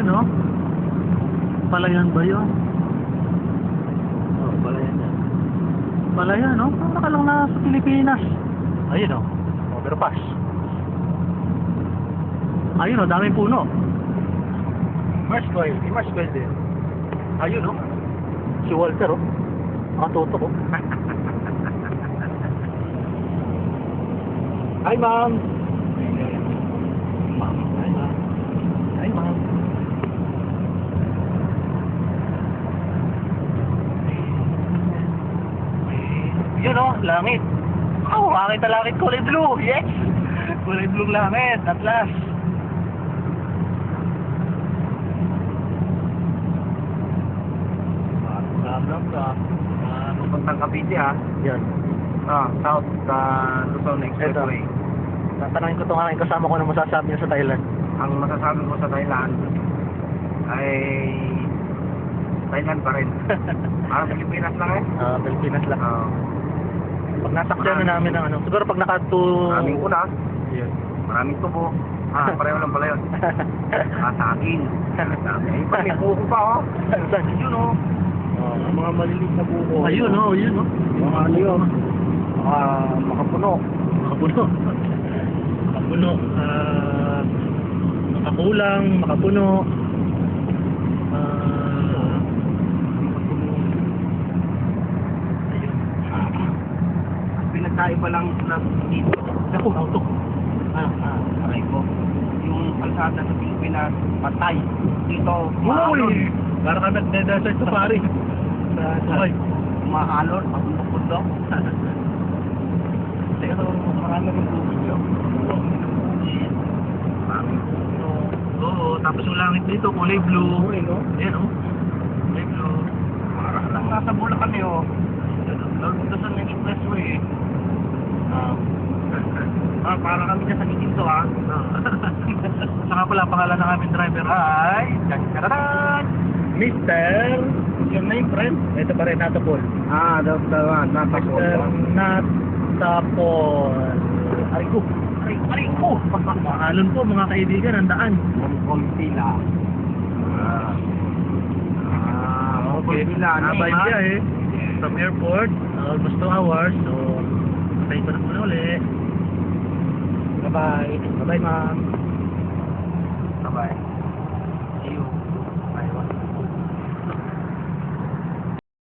Ayun oh. Palayan ba yun? Oh, Palayan yan. Palayan oh. Parang nakalang na sa Pilipinas. Ayun oh. Overpass. Ayun oh, daming puno. Marshall din. Ayun oh. Si Walter oh. Nakatutok oh. Hi ma'am. Hi ma'am. Hi ma'am. Yun oh, langit. Oh, makakita langit kulay blue. Yes. Kulay blue langit. At last. Papuntang Cavite ha. Yan. South Luzon Expressway. Tatanungin ko itong aking kasama ko na masasabi niya sa Thailand. Ang masasabi ko sa Thailand ay Thailand pa rin. Parang Pilipinas lang eh. Pilipinas lang. Pag nasakyan na namin ng ano, siguro pag Maraming una. Yun. Maraming tubo. Pareho lang pala yun. Saging. Ay, pa may buko pa oh. Saan? Yun oh. Mga maliliit na buko. Ayun oh, yun oh. Mga ano yun. Makapuno. Makapuno. Makapuno. Makakulang, makapuno. Ayun. Pinagkaiba lang na dito. Ako, auto. Aray ko. Yung kalsada sa Pilipinas, patay. Dito, Uy! Para ka nag-desert to pare. Okay. Mahalon, pagpundok-pundok. Pero marami rin tubig yun. Oo, tapos yung langit dito, kulay blue. Ayan oh. Kulay blue. Parang lang nasa Bulacan eh oh. Luzon Expressway. Para kami dyan sa Giginto ha. Saka pala pangalan ng aming driver ay Mr. Your name friend? Ito pa rin, Natapol. The one, Natapol. Mr. Natapol. Aray ko. Mahalon po mga kaibigan, ang daan. Konti lang. Okay. Abay siya eh. From airport, almost 2 hours. So, patay pa na muna ulit. Bye-bye. Bye-bye ma'am. Bye-bye.